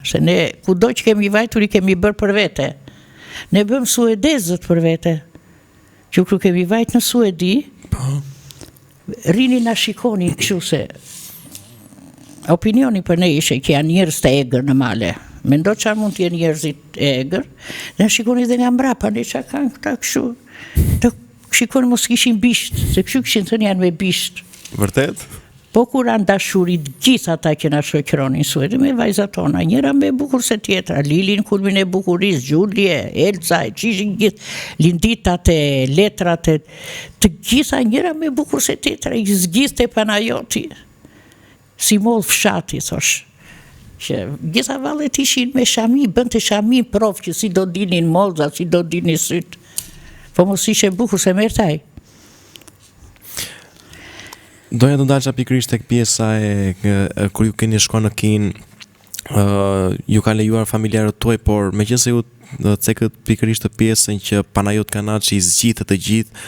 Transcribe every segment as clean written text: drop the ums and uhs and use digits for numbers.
se ne kudo që kemi vajtur i kemi bërë për vete. Ne bëm suedezët për vete. Që kërë kemi vajt në Suedi, rini na shikoni kështu se opinioni për ne ishe që janë njerëz të egër në male. Mendo çfarë mund të jenë njerëzit e egër, dhe na shikoni dhe nga mbrapa, ne çka kanë këta kështu. Të shikoni mos kishin bisht, se kështu kishin thënë janë me bisht. Vërtet? Po kur anë dashurit gjithë ata që na shoqëronin Suedi me vajzat tona, njëra më e bukur se tjetra, Lilin kulmin e bukurisë, Gjulje, Elza, qishin gjithë, Linditat e letrat e të gjitha njëra më e bukur se tjetra, i zgjidhte Panajoti. Si moll fshati, thosh. Që gjitha vallet ishin me shami, bënte shami prof që si do dinin mollza, si do dinin syt. Po mos ishe bukur se mertaj. Doja të ndalësha pikërisht tek pjesa kur ju keni shkuar në Kin, ju ka lejuar familjarët tuaj, por meqense ju cekët pikërisht të pjesën që Panajot Kanaçi i zgjidhte të gjithë,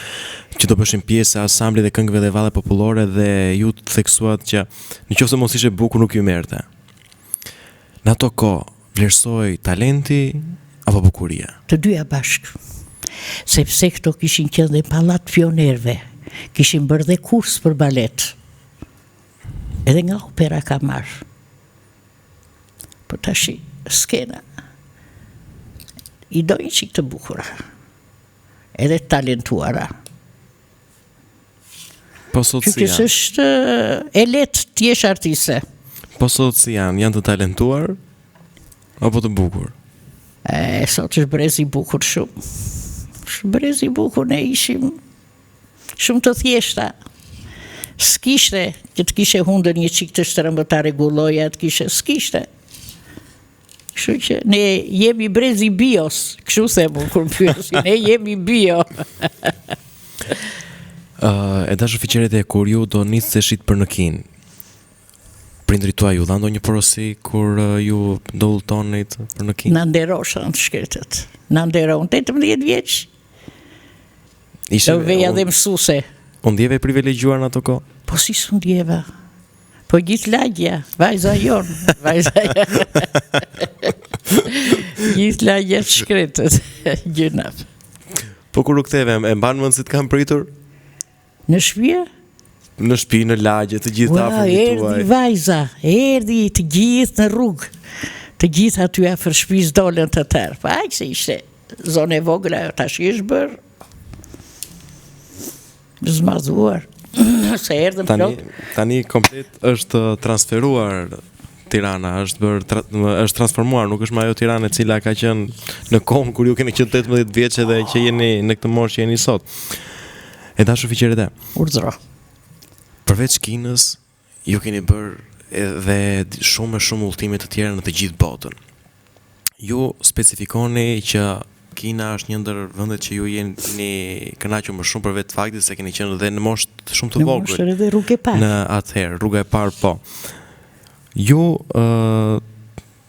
që do bëshin pjesë e asamblit dhe këngëve dhe valle popullore, dhe ju të theksuat që nëse mos ishte bukur nuk ju merrte. Në ato kohë vlerësoi talenti apo bukuria? Të dyja bashkë. Sepse këto kishin qenë në pallat pionerëve. Kishin bërë dhe kurs për balet. Edhe nga opera ka marrë. Po tashi, skena. I dojnë qik të bukura. Edhe talentuara. Po sot si janë? Që është e letë t'jesh artiste. Po sot si janë të talentuar? Apo të bukur? Sot është brezi bukur shumë. Brezi bukur, ne ishim shumë të thjeshta. S'kishte që të kishe hundër një qik të shtrëmbë ta rregulloja, të kishe, s'kishte. Kështu që ne jemi brezi bios, kështu themu kur pyesin, ne jemi bio. E dashur fiqerete, kur ju do niseshit për në Kin, prindrit tuaj ju dhanë ndonjë porosi kur ju do udhtonit për në Kin? Na nderoshan të shkretët. Na nderon 18 vjeç. Të veja dhe mësuse. Unë ndjeve privilegjuar në ato kohë? Po si së ndjeva. Po gjithë lagja, vajza jonë. Gjithë lagja të shkretët. Gjënat. Po kur u ktheve, e mban mend se të kam pritur? Në shtëpi? Në shtëpi, në lagje, të gjithë afërmit tuaj. Erdhi vajza, erdhi të gjithë në rrugë. Të gjithë aty afër shtëpisë dolën të tërë. Pa aq se ishte zonë e vogël, tash është bërë zmadhuar. Se erdhëm plot. Tani komplet është transferuar Tirana, është transformuar, nuk është më ajo Tirana e cila ka qenë në kohën kur ju keni qenë 18 vjeç dhe që jeni në këtë moshë që jeni sot. E dashur fiqerete. Urdhro. Përveç Kinës, ju keni bërë edhe shumë udhëtime të tjera në të gjithë botën. Ju specifikoni që Kina është një ndër vendet që ju jeni kënaqur më shumë për vetë faktin se keni qenë dhe në moshë shumë të vogël. Në moshë edhe rrugë e parë. Në atëherë, rruga e parë, po. Ju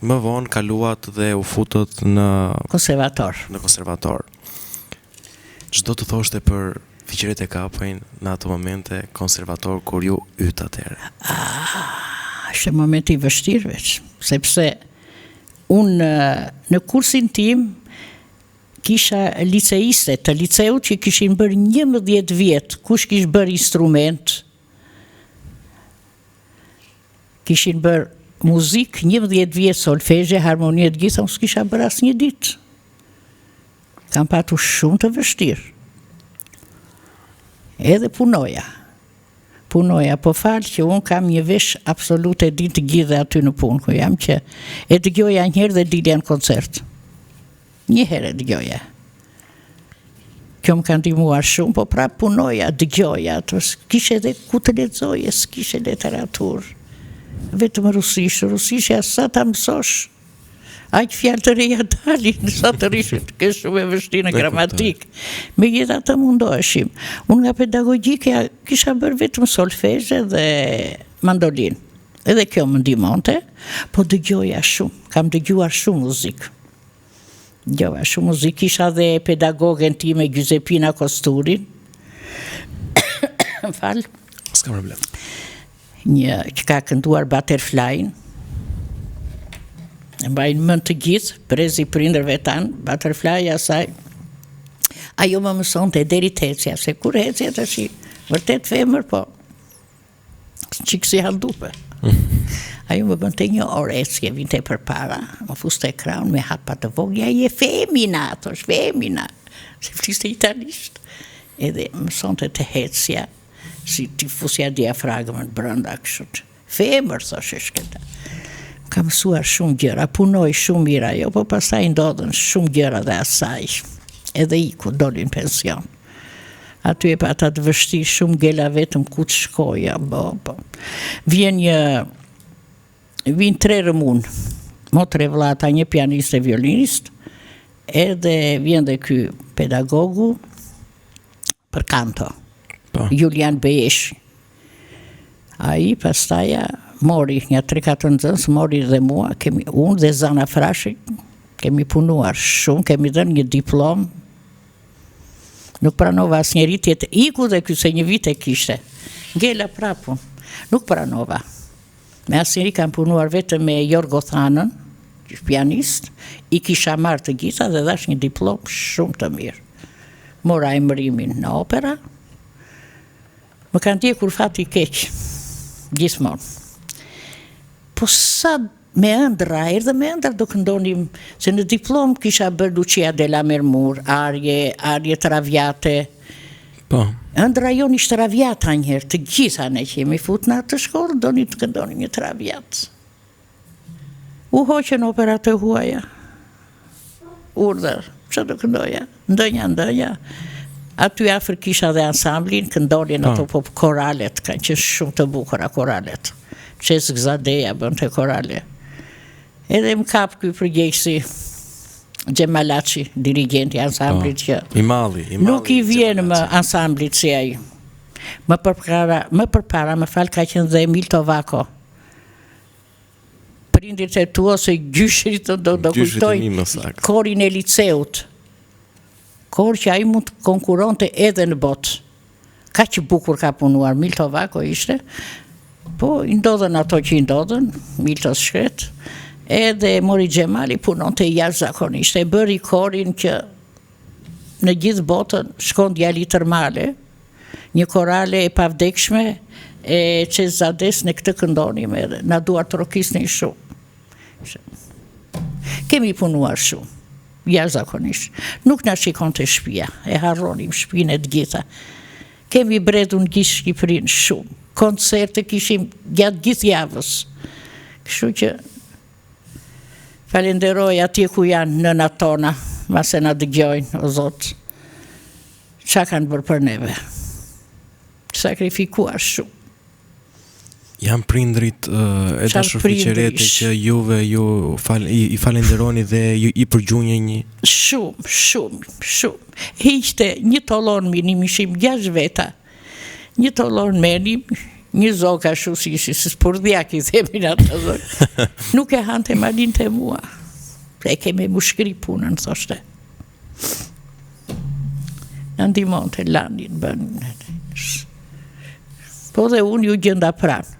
më vonë kaluat dhe u futët në konservator. Çdo të thoshte për fiqeret e kapojnë në ato momente konservator kur ju yt atëherë? Është moment i vështirë veç, sepse unë në kursin tim kisha liceiste të liceut që kishin bërë 11 vjet, kush kish bërë instrument, kishin bërë muzik, 11 vjet solfegje, harmonie të gjitha, unë s'kisha bërë asnjë ditë. Kam patur shumë të vështirë. Edhe punoja, po falë që unë kam një vesh absolute ditë gjithë aty në punë, ku jam që e dëgjoja njëherë dhe dilja në koncert. Një herë dëgjoja. Kjo më ka ndihmuar shumë, po prapë punoja, dëgjoja, kishe edhe ku të lexoje, s'kishe literaturë. Vetëm rusisht, sa ta mësosh. Aq fjalë të reja dalin, sa të rishit, ke shumë e vështirë në gramatik. Megjithatë mundoheshim. Unë nga pedagogjika kisha bërë vetëm solfezhe dhe mandolin. Edhe kjo më ndihmonte, po dëgjoja shumë, kam dëgjuar shumë muzikë. Shumë muzikë, kisha dhe pedagogen time Gjuzepina Kosturin. Falë. S'ka problem. Një që ka kënduar Butterfly. mbajnë mend të gjithë, prezi prindërve tanë, butterfly asaj. Ajo më mësonte deri t'ecja, se kur ecja tash vërtet femër, po çik si haldupe. Ajo më bënte një orë ecje, vinte përpara, më fuste ekran me hapa të vogla, je femina, thosh femina, se fliste italisht. Edhe mësonte të hecja, si ti fusja diafragmën brenda kështu. Femër thosh shkëta. Ka mësuar shumë gjëra, punoj shumë mirë ajo, po pastaj ndodhen shumë gjëra dhe asaj. Edhe iku doli në pension. Aty e pata të vështirë shumë gela vetëm ku të shkoja, po. Vin 3 rëmun, motre vllata, një pianist e violinist, edhe vjen dhe ky pedagogu për kanto, Julian Bejeshi. Ai pastaja mori një 3-4 nxënës, mori dhe mua, unë dhe Zana Frashi, kemi punuar shumë, kemi dhënë një diplom, nuk pranova asnjëri tjetër, iku dhe ky se një vit e kishte, ngela prapun, nuk pranova. Me asnjëri kam punuar vetëm me Jorgo Thanën, pianist, i kisha marrë të gjitha dhe dhash një diplom shumë të mirë. Mora emërimin në opera, më kanë ndjekur fati keq, gjithmonë. Po sa me ëndra, erdhe me ëndra do këndonim, se në diplom kisha bërë Lucia della Mermur, arje Traviate. Po. Ëndra jonë ishte Traviata njëherë, të gjitha ne që jemi fut në atë shkollë, doni të këndonim një Traviat. U hoqën operat të huaja. Urdhër, që do këndoja? Ndënja. Aty afër kisha dhe ansamblin, këndolin ato po koralet, kanë që shumë të bukura koralet. Qesë Gzadeja bën të korale. Edhe më kap ky përgjegjësi Gjemalaci, dirigenti ansamblit që I malli, nuk i vjen më ansamblit si ai. Më përpara, më fal, ka qenë dhe Emil Tovako. Prindrit e tu ose gjyshrit do kujtojnë korin e liceut. Kor që ai mund të konkuronte edhe në botë. Ka që bukur ka punuar, Emil Tovako ishte. Po, i ndodhen ato që i ndodhen, Miltos shkret, edhe Mori Gjemali punonte jashtëzakonisht, e bëri korin që në gjithë botën shkon djali tërmale, një korale e pavdekshme, e Qezades në këtë këndonim edhe, na duar të rokisnin shumë. Kemi punuar shumë, jashtëzakonisht. Nuk na shikon të shtëpia, e harronim shtëpinë e të gjitha. Kemi bredhur në gjithë Shqipërinë shumë. Koncerte kishim gjatë gjithë javës. Kështu që falenderoj atje ku janë nënat tona, mase na dëgjojnë, o Zot, çka kanë bërë për neve. Sakrifikuar shumë. Janë prindrit e dashur fiqerete që juve i falenderoni dhe i përgjunjeni. Shumë. Ishte një tollon minim, ishim 6 veta. Një tollon menim, një zoka shu si spurdhjak i themin atë zokë. Nuk e hante malin të mua. E keme mu shkri punën, thoshte. Në ndimon të landin, bënë. Po dhe unë ju gjenda pranë.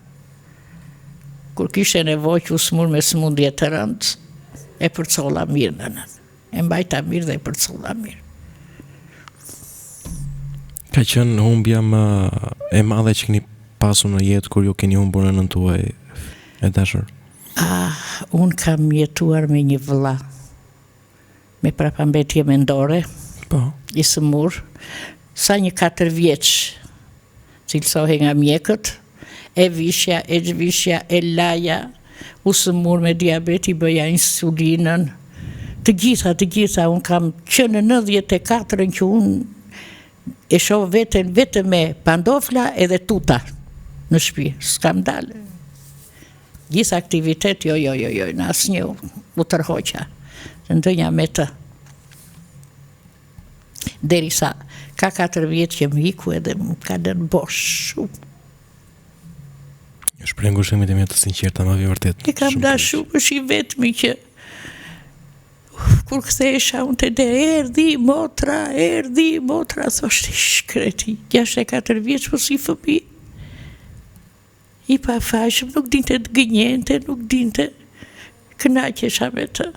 Kur kishte nevoj që u smur me smundje të rëndë, e përcolla mirë në nën. E mbajta mirë dhe e përcolla mirë. Ka qenë humbja më e madhe që keni pasur në jetë kur ju keni humbur nënën tuaj e dashur? Unë kam jetuar me një vëlla, me prapambetje mendore, i sëmur, sa një 4 vjeç, cilësohe nga mjekët, e vishja, e gjvishja, e laja, u sëmur me diabeti, bëja insulinën, të gjitha, unë kam që në 94 që unë e shoh vetëm me pandofla edhe tuta në shtëpi, s'kam dalë. Gjithë aktivitet, jo, në asnjë u tërhoqa, ndonjë me të. Derisa ka 4 vjet që më iku edhe më ka dënë bosh shumë. Shpreh ngushëllimit e mia të sinqerta, më vërtet. E kam dashur, është i vetmi që kur kthesha unë të de, erdi motra, thoshte shkreti, 64 vjeç, po si fëmi. I pa fashëm, nuk dinte të gënjente, nuk dinte. Kënaqesha me të.